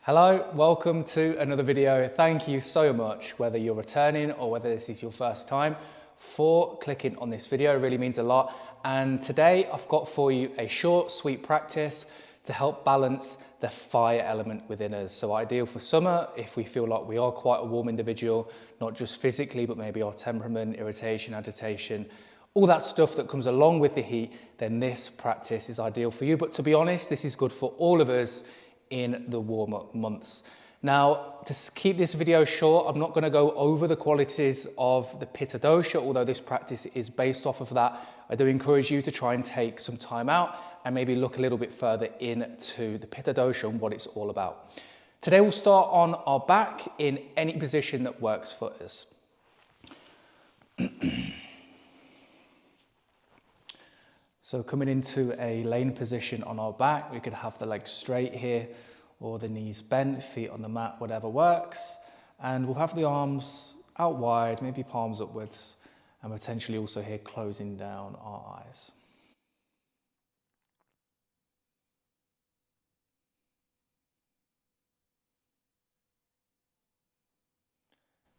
Hello, welcome to another video. Thank you so much, whether you're returning or whether this is your first time, for clicking on this video. It really means a lot. And today I've got for you a short, sweet practice to help balance the fire element within us. So ideal for summer, if we feel like we are quite a warm individual, not just physically, but maybe our temperament, irritation, agitation, all that stuff that comes along with the heat, then this practice is ideal for you. But to be honest, this is good for all of us in the warmer months. Now, to keep this video short, I'm not going to go over the qualities of the Pitta dosha, although this practice is based off of that. I do encourage you to try and take some time out and maybe look a little bit further into the Pitta dosha and what it's all about. Today we'll start on our back in any position that works for us. So coming into a laying position on our back, we could have the legs straight here or the knees bent, feet on the mat, whatever works. And we'll have the arms out wide, maybe palms upwards, and potentially also here closing down our eyes.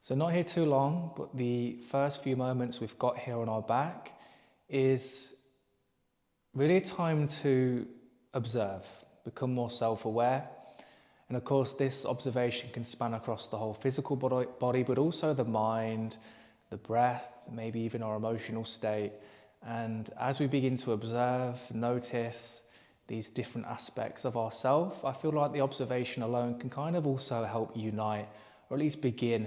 So not here too long, but the first few moments we've got here on our back is really a time to observe, become more self-aware. And of course, this observation can span across the whole physical body, but also the mind, the breath, maybe even our emotional state. And as we begin to observe, notice these different aspects of ourself, I feel like the observation alone can kind of also help unite, or at least begin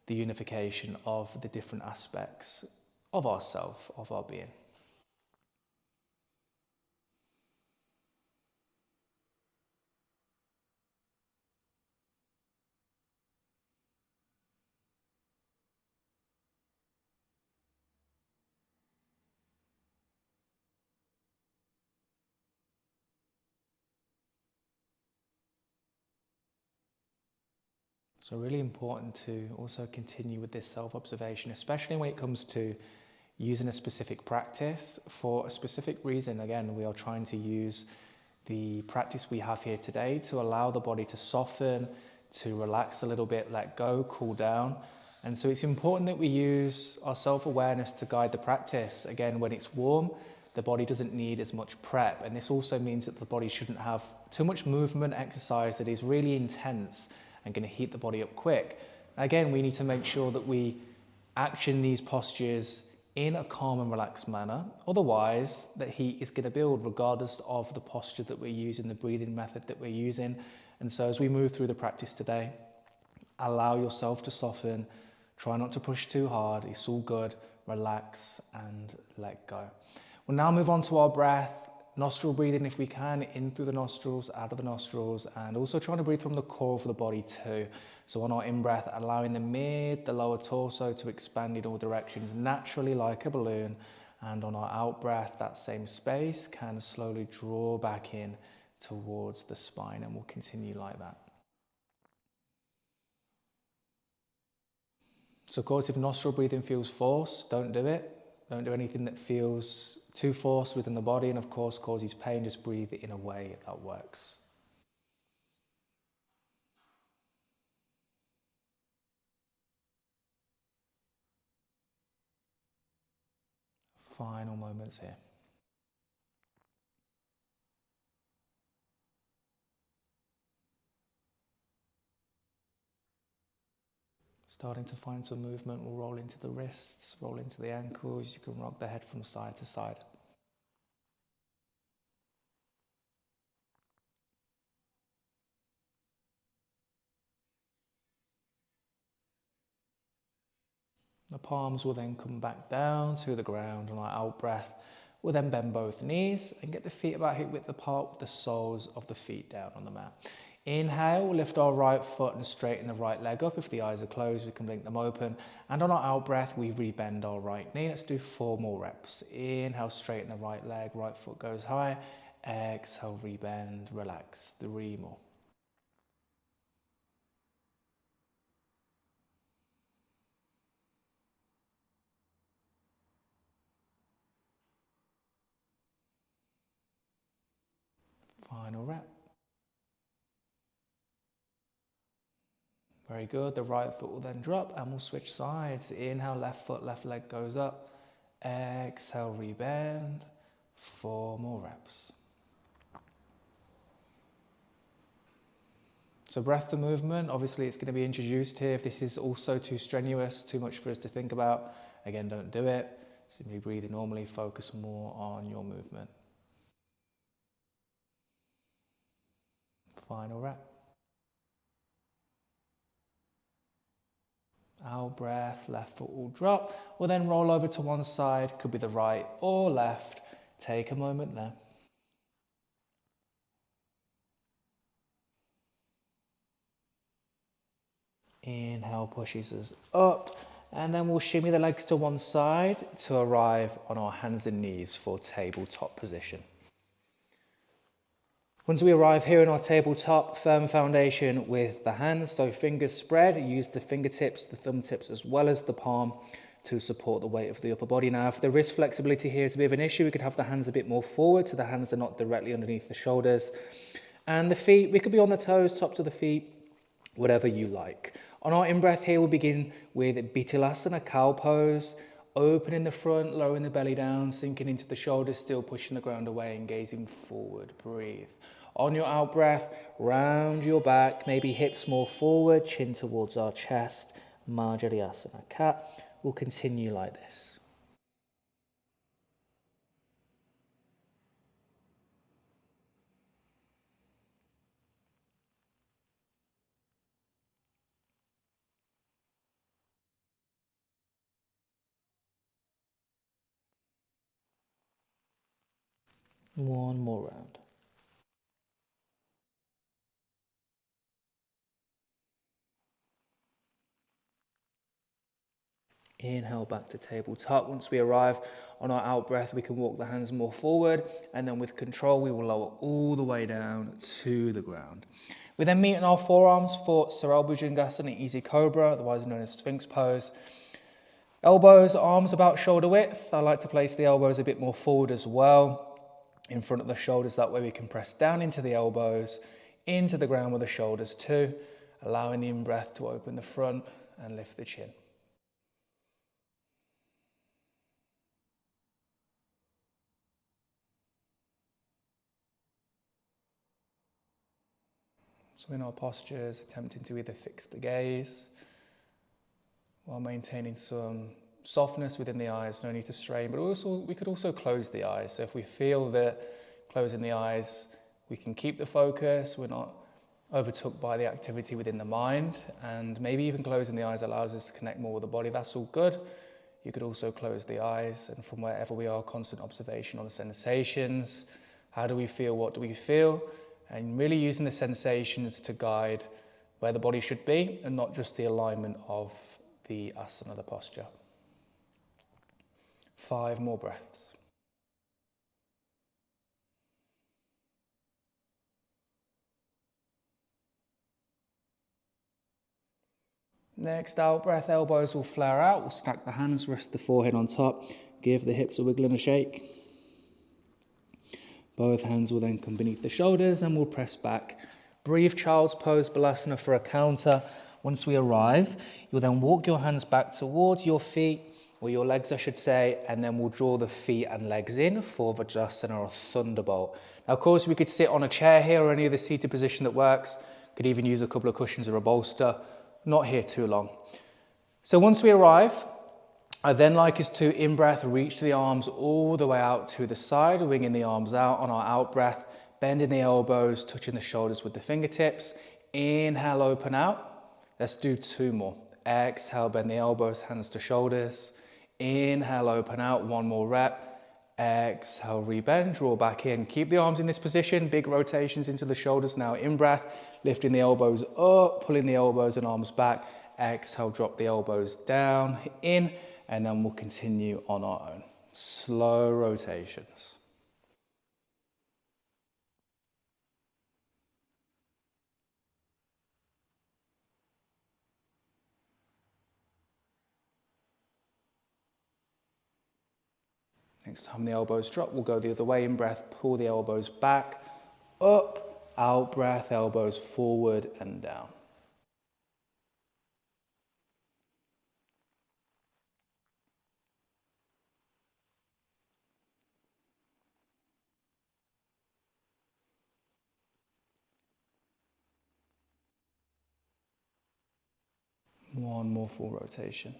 the unification of the different aspects of ourself, of our being. So really important to also continue with this self-observation, especially when it comes to using a specific practice for a specific reason. Again, we are trying to use the practice we have here today to allow the body to soften, to relax a little bit, let go, cool down. And so it's important that we use our self-awareness to guide the practice. Again, when it's warm, the body doesn't need as much prep. And this also means that the body shouldn't have too much movement, exercise that is really intense and going to heat the body up quick. Again, we need to make sure that we action these postures in a calm and relaxed manner. Otherwise, the heat is going to build regardless of the posture that we're using, the breathing method that we're using. And so as we move through the practice today, allow yourself to soften. Try not to push too hard. It's all good. Relax and let go. We'll now move on to our breath. Nostril breathing if we can, in through the nostrils, out of the nostrils, and also trying to breathe from the core of the body too. So on our in-breath, allowing the mid, the lower torso to expand in all directions naturally like a balloon. And on our out-breath, that same space can slowly draw back in towards the spine, and we'll continue like that. So of course, if nostril breathing feels forced, don't do it. Don't do anything that feels too forced within the body and of course causes pain. Just breathe in a way that works. Final moments here. Starting to find some movement, we'll roll into the wrists, roll into the ankles. You can rock the head from side to side. The palms will then come back down to the ground. On our out breath, we'll then bend both knees and get the feet about hip width apart with the soles of the feet down on the mat. Inhale, we'll lift our right foot and straighten the right leg up. If the eyes are closed, we can blink them open. And on our out breath, we rebend our right knee. Let's do 4 more reps. Inhale, straighten the right leg, right foot goes high. Exhale, rebend, relax. 3 more. Final rep. Very good. The right foot will then drop and we'll switch sides. Inhale, left foot, left leg goes up. Exhale, rebend. 4 more reps. So breath to movement, obviously it's going to be introduced here. If this is also too strenuous, too much for us to think about, again, don't do it. Simply breathe normally, focus more on your movement. Final rep. Out breath, left foot will drop. We'll then roll over to one side, could be the right or left. Take a moment there. Inhale pushes us up, and then we'll shimmy the legs to one side to arrive on our hands and knees for tabletop position. Once we arrive here in our tabletop, firm foundation with the hands, so fingers spread, use the fingertips, the thumb tips, as well as the palm to support the weight of the upper body. Now, if the wrist flexibility here is a bit of an issue, we could have the hands a bit more forward so the hands are not directly underneath the shoulders. And the feet, we could be on the toes, tops of the feet, whatever you like. On our in-breath here, we'll begin with Bittilasana, cow pose, opening the front, lowering the belly down, sinking into the shoulders, still pushing the ground away and gazing forward. Breathe. On your out breath, round your back, maybe hips more forward, chin towards our chest. Marjariyasana cat. We'll continue like this. One more round. Inhale back to tabletop. Once we arrive on our out breath, we can walk the hands more forward, and then with control, we will lower all the way down to the ground. We then meet in our forearms for Sarabha Bhujangasana, Easy Cobra, otherwise known as Sphinx pose. Elbows, arms about shoulder width. I like to place the elbows a bit more forward as well, in front of the shoulders. That way we can press down into the elbows, into the ground with the shoulders too, allowing the in-breath to open the front and lift the chin. So in our postures, attempting to either fix the gaze while maintaining some softness within the eyes, no need to strain, but also we could also close the eyes. So if we feel that closing the eyes, we can keep the focus, we're not overtook by the activity within the mind, and maybe even closing the eyes allows us to connect more with the body. That's all good. You could also close the eyes, and from wherever we are, constant observation on the sensations. How do we feel? What do we feel? And really using the sensations to guide where the body should be, and not just the alignment of the asana, the posture. 5 more breaths. Next out breath, elbows will flare out. We'll stack the hands, rest the forehead on top. Give the hips a wiggle and a shake. Both hands will then come beneath the shoulders and we'll press back. Breathe child's pose, balasana for a counter. Once we arrive, you'll then walk your hands back towards your feet, or your legs I should say, and then we'll draw the feet and legs in for Vajrasana or Thunderbolt. Now of course we could sit on a chair here or any other seated position that works. Could even use a couple of cushions or a bolster. Not here too long. So once we arrive, I then like us to, in breath, reach the arms all the way out to the side, winging the arms out on our out breath, bending the elbows, touching the shoulders with the fingertips. Inhale, open out. Let's do 2 more. Exhale, bend the elbows, hands to shoulders. Inhale, open out, 1 more rep. Exhale, rebend, draw back in. Keep the arms in this position, big rotations into the shoulders. Now in breath, lifting the elbows up, pulling the elbows and arms back. Exhale, drop the elbows down, in, and then we'll continue on our own. Slow rotations. Next time the elbows drop, we'll go the other way. In breath, pull the elbows back, up, out breath, elbows forward and down. One more full rotation.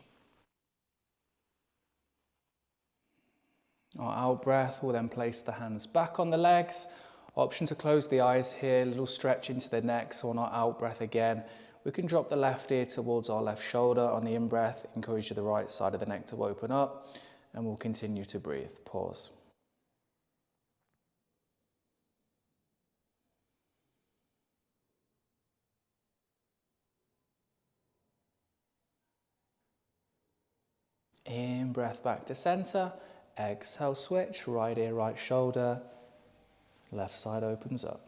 Our out breath will then place the hands back on the legs. Option to close the eyes here, a little stretch into the neck. So on our out breath again, we can drop the left ear towards our left shoulder. On the in breath, encourage the right side of the neck to open up, and we'll continue to breathe. Pause. In breath back to center. Exhale, switch, right ear, right shoulder. Left side opens up.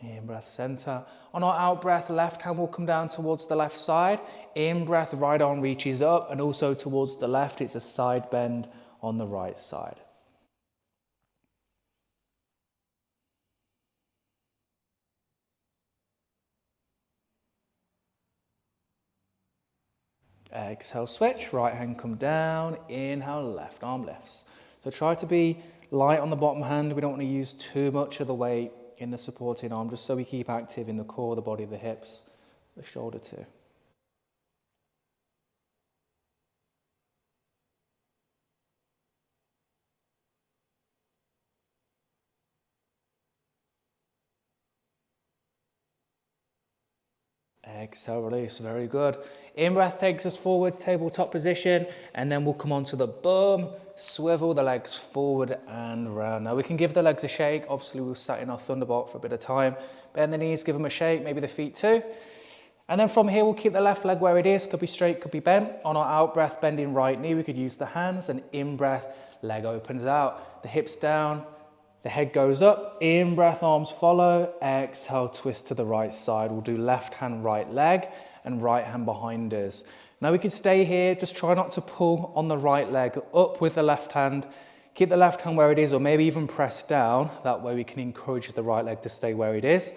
In breath, center. On our out breath, left hand will come down towards the left side. In breath, right arm reaches up and also towards the left. It's a side bend on the right side. Exhale, switch. Right hand come down. Inhale, left arm lifts. So try to be light on the bottom hand. We don't want to use too much of the weight in the supporting arm, just so we keep active in the core, the body, the hips, the shoulder too. Exhale, release. Very good. In breath takes us forward, tabletop position, and then we'll come onto the bum, swivel the legs forward and round. Now we can give the legs a shake. Obviously we've sat in our Thunderbolt for a bit of time. Bend the knees, give them a shake, maybe the feet too. And then from here, we'll keep the left leg where it is. Could be straight, could be bent. On our out breath, bending right knee, we could use the hands, and in breath, leg opens out. The hips down, the head goes up. In breath, arms follow. Exhale, twist to the right side. We'll do left hand, right leg, and right hand behind us. Now we can stay here. Just try not to pull on the right leg up with the left hand. Keep the left hand where it is, or maybe even press down. That way we can encourage the right leg to stay where it is.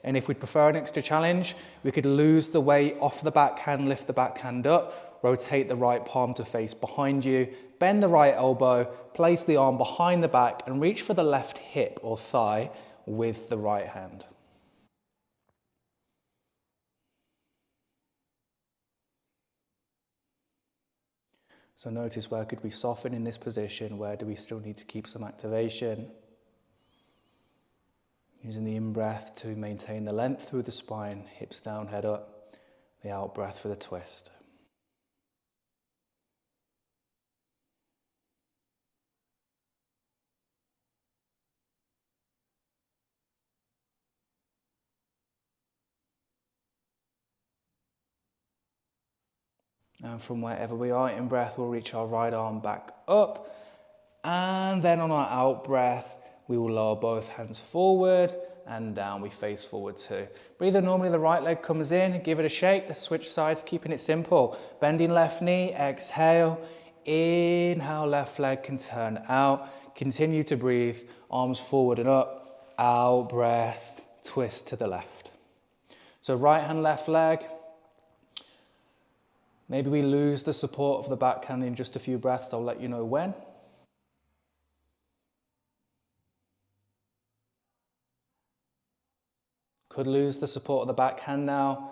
And if we'd prefer an extra challenge, we could lose the weight off the back hand, lift the back hand up, rotate the right palm to face behind you, bend the right elbow, place the arm behind the back, and reach for the left hip or thigh with the right hand. So notice, where could we soften in this position? Where do we still need to keep some activation? Using the in-breath to maintain the length through the spine, hips down, head up. The out-breath for the twist. And from wherever we are, in-breath, we'll reach our right arm back up. And then on our out-breath, we will lower both hands forward and down. We face forward too. Breathe in. Normally the right leg comes in, give it a shake. Let's switch sides, keeping it simple. Bending left knee, exhale. Inhale, left leg can turn out. Continue to breathe, arms forward and up. Out breath, twist to the left. So right hand, left leg. Maybe we lose the support of the back hand in just a few breaths. I'll let you know when. Could lose the support of the back hand now.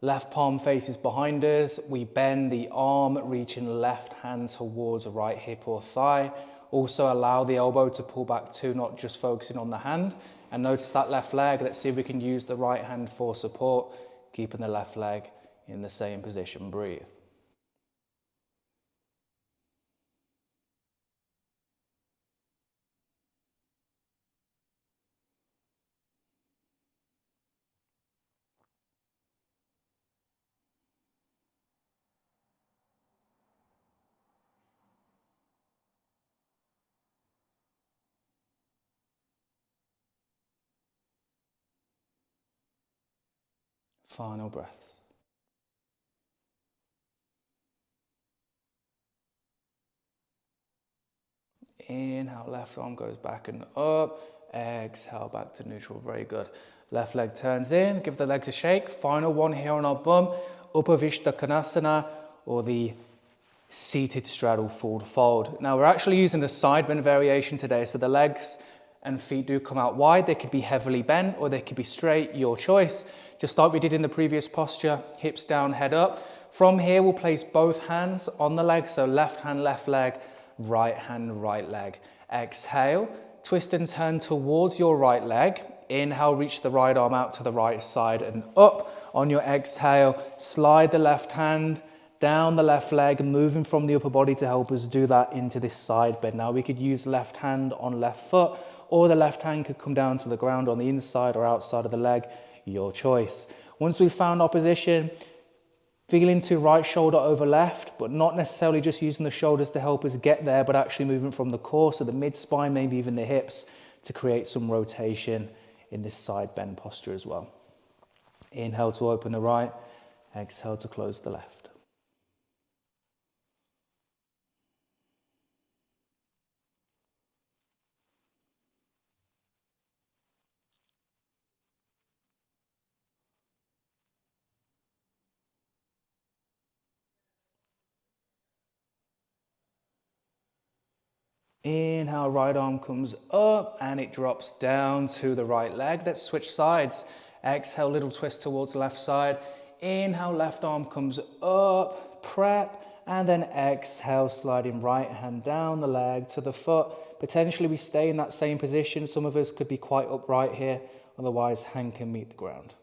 Left palm faces behind us. We bend the arm, reaching left hand towards right hip or thigh. Also allow the elbow to pull back too, not just focusing on the hand. And notice that left leg. Let's see if we can use the right hand for support, keeping the left leg in the same position. Breathe. Final breaths. Inhale, left arm goes back and up. Exhale, back to neutral. Very good. Left leg turns in. Give the legs a shake. Final one here on our bum. Upavishta Konasana, or the seated straddle forward fold. Now we're actually using the side bend variation today, so the legs and feet do come out wide. They could be heavily bent or they could be straight, your choice. Just like we did in the previous posture, hips down, head up. From here we'll place both hands on the leg, so left hand, left leg, hand, right leg. Exhale, twist and turn towards your right leg. Inhale, reach the right arm out to the right side and up. On your exhale, slide the left hand down the left leg, moving from the upper body to help us do that into this side bend. Now we could use left hand on left foot, or the left hand could come down to the ground on the inside or outside of the leg, your choice. Once we've found our position, feeling to right shoulder over left, but not necessarily just using the shoulders to help us get there, but actually moving from the core, so the mid-spine, maybe even the hips, to create some rotation in this side bend posture as well. Inhale to open the right, exhale to close the left. Inhale, right arm comes up and it drops down to the right leg. Let's switch sides. Exhale, little twist towards the left side. Inhale, left arm comes up, prep, and then exhale, sliding right hand down the leg to the foot. Potentially we stay in that same position. Some of us could be quite upright here, otherwise hand can meet the ground.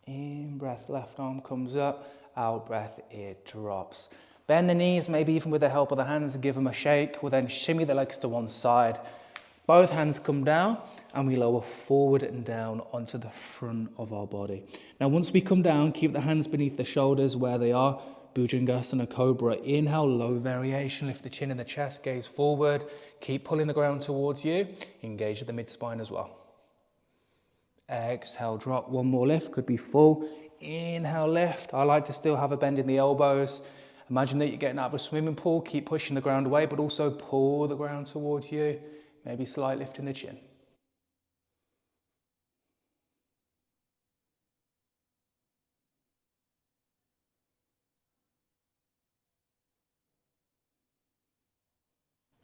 In breath, left arm comes up, out breath, it drops. Bend the knees, maybe even with the help of the hands, and give them a shake. We'll then shimmy the legs to one side. Both hands come down and we lower forward and down onto the front of our body. Now once we come down, keep the hands beneath the shoulders where they are. Bhujangasana Cobra. Inhale, low variation, lift the chin and the chest, gaze forward. Keep pulling the ground towards you. Engage the mid-spine as well. Exhale, drop, one more lift, could be full. Inhale, lift. I like to still have a bend in the elbows. Imagine that you're getting out of a swimming pool, keep pushing the ground away, but also pull the ground towards you. Maybe slight lift in the chin.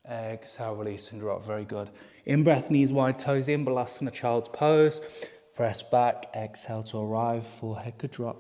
Exhale, release and drop, very good. In breath, knees wide, toes in, Balasana, child's pose. Press back, exhale to arrive, forehead could drop.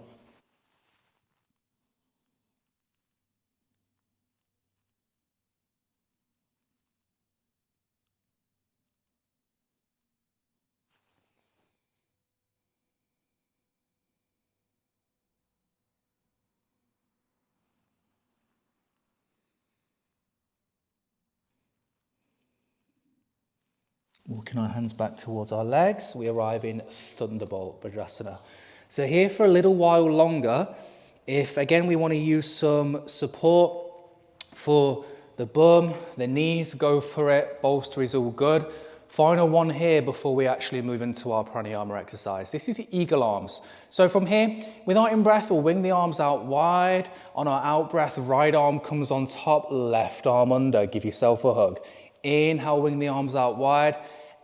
Walking our hands back towards our legs, we arrive in Thunderbolt Vajrasana. So here for a little while longer, if again we want to use some support for the bum, the knees, go for it, bolster is all good. Final one here before we actually move into our pranayama exercise. This is eagle arms. So from here, with our in-breath, we'll wing the arms out wide. On our out-breath, right arm comes on top, left arm under. Give yourself a hug. Inhale, wing the arms out wide.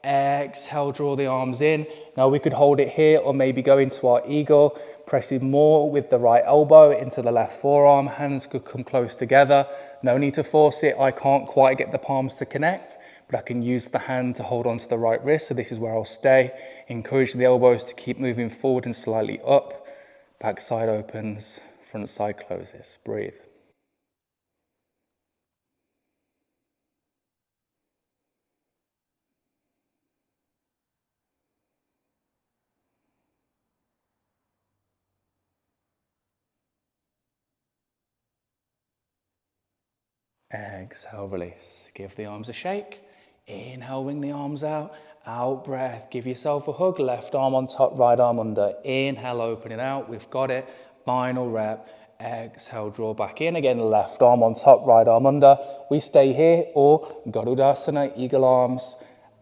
Exhale, draw the arms in. Now we could hold it here or maybe go into our eagle, pressing more with the right elbow into the left forearm. Hands could come close together. No need to force it. I can't quite get the palms to connect, but I can use the hand to hold onto the right wrist. So this is where I'll stay. Encourage the elbows to keep moving forward and slightly up. Back side opens, front side closes. Breathe. Exhale, release. Give the arms a shake. Inhale, wing the arms out. Out breath. Give yourself a hug. Left arm on top, right arm under. Inhale, open it out. We've got it. Final rep. Exhale, draw back in. Again, left arm on top, right arm under. We stay here, or Garudasana, eagle arms.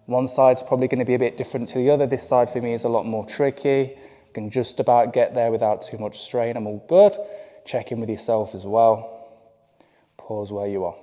One side's probably going to be a bit different to the other. This side for me is a lot more tricky. Can just about get there without too much strain. I'm all good. Check in with yourself as well. Pause where you are.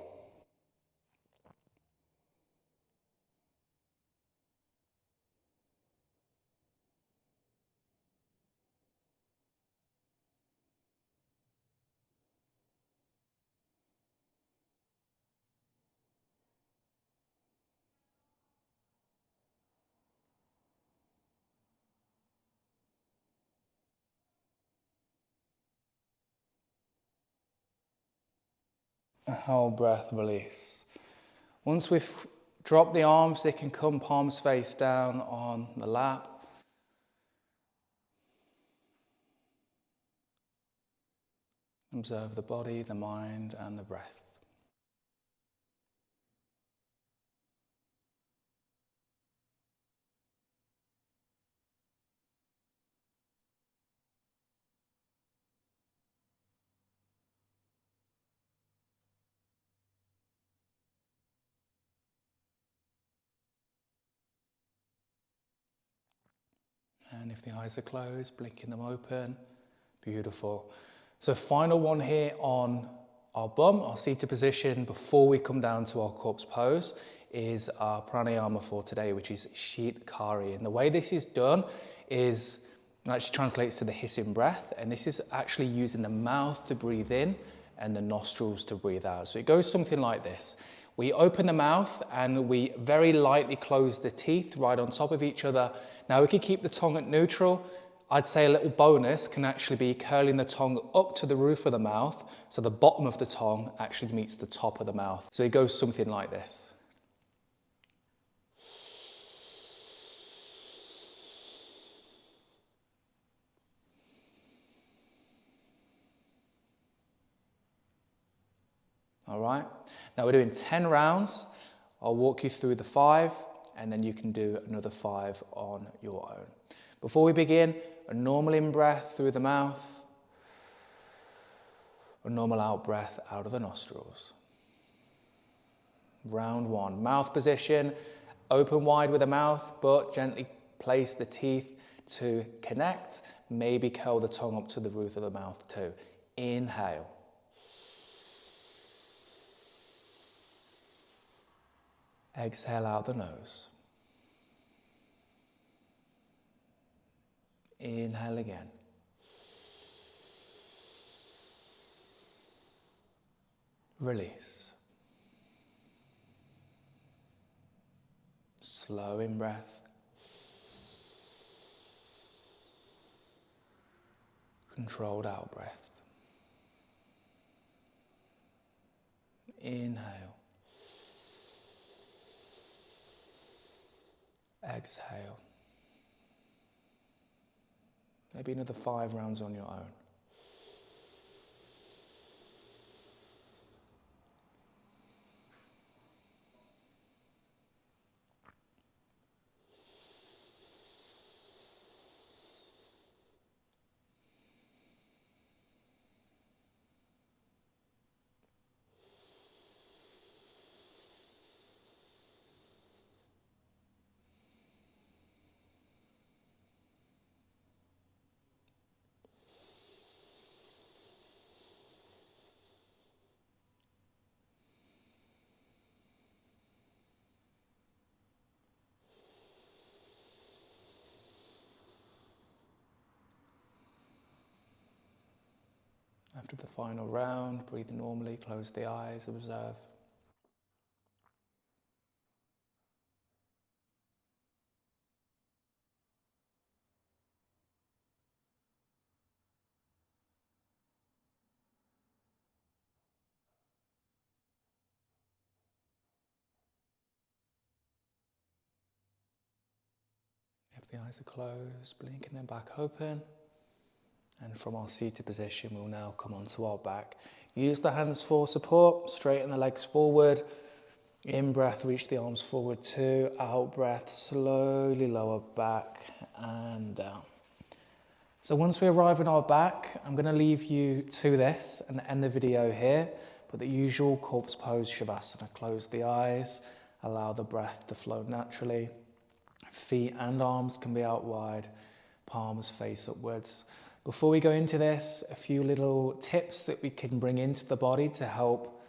A whole breath, release. Once we've dropped the arms, they can come palms face down on the lap. Observe the body, the mind, and the breath. And if the eyes are closed, blinking them open. Beautiful. So final one here on our bum, our seated position before we come down to our corpse pose is our pranayama for today, which is Shitkari. And the way this is done is, it actually translates to the hissing breath. And this is actually using the mouth to breathe in and the nostrils to breathe out. So it goes something like this. We open the mouth and we very lightly close the teeth right on top of each other. Now we can keep the tongue at neutral. I'd say a little bonus can actually be curling the tongue up to the roof of the mouth, so the bottom of the tongue actually meets the top of the mouth. So it goes something like this. All right, now we're doing 10 rounds. I'll walk you through the 5, and then you can do another 5 on your own. Before we begin, a normal in-breath through the mouth, a normal out-breath out of the nostrils. Round 1, mouth position, open wide with the mouth, but gently place the teeth to connect. Maybe curl the tongue up to the roof of the mouth too. Inhale. Exhale out the nose. Inhale again. Release. Slow in breath. Controlled out breath. Inhale. Exhale. Maybe another 5 rounds on your own. After the final round, breathe normally, close the eyes, observe. If the eyes are closed, blinking them back open. And from our seated position, we'll now come onto our back. Use the hands for support, straighten the legs forward. In breath, reach the arms forward too. Out breath, slowly lower back and down. So once we arrive on our back, I'm going to leave you to this and end the video here. But the usual corpse pose Shavasana. Close the eyes, allow the breath to flow naturally. Feet and arms can be out wide, palms face upwards. Before we go into this, a few little tips that we can bring into the body to help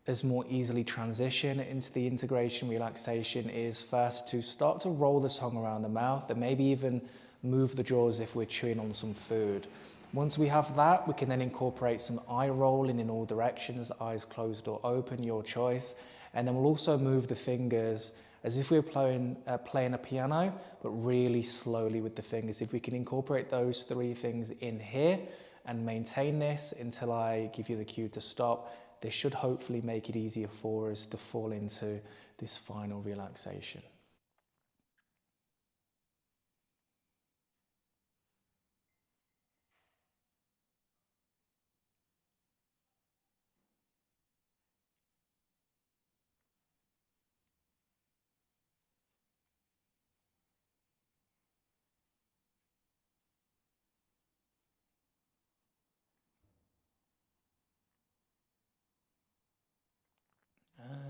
us more easily transition into the integration relaxation is first to start to roll the tongue around the mouth and maybe even move the jaws if we're chewing on some food. Once we have that, we can then incorporate some eye rolling in all directions, eyes closed or open, your choice. And then we'll also move the fingers as if we were playing a piano, but really slowly with the fingers. If we can incorporate those three things in here and maintain this until I give you the cue to stop, this should hopefully make it easier for us to fall into this final relaxation.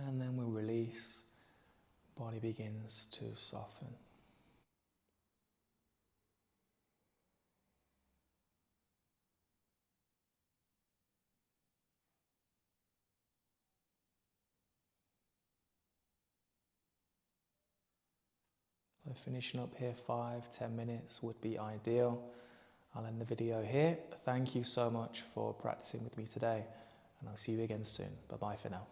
And then we'll release, body begins to soften. So finishing up here, 5-10 minutes would be ideal. I'll end the video here. Thank you so much for practicing with me today, and I'll see you again soon. Bye bye for now.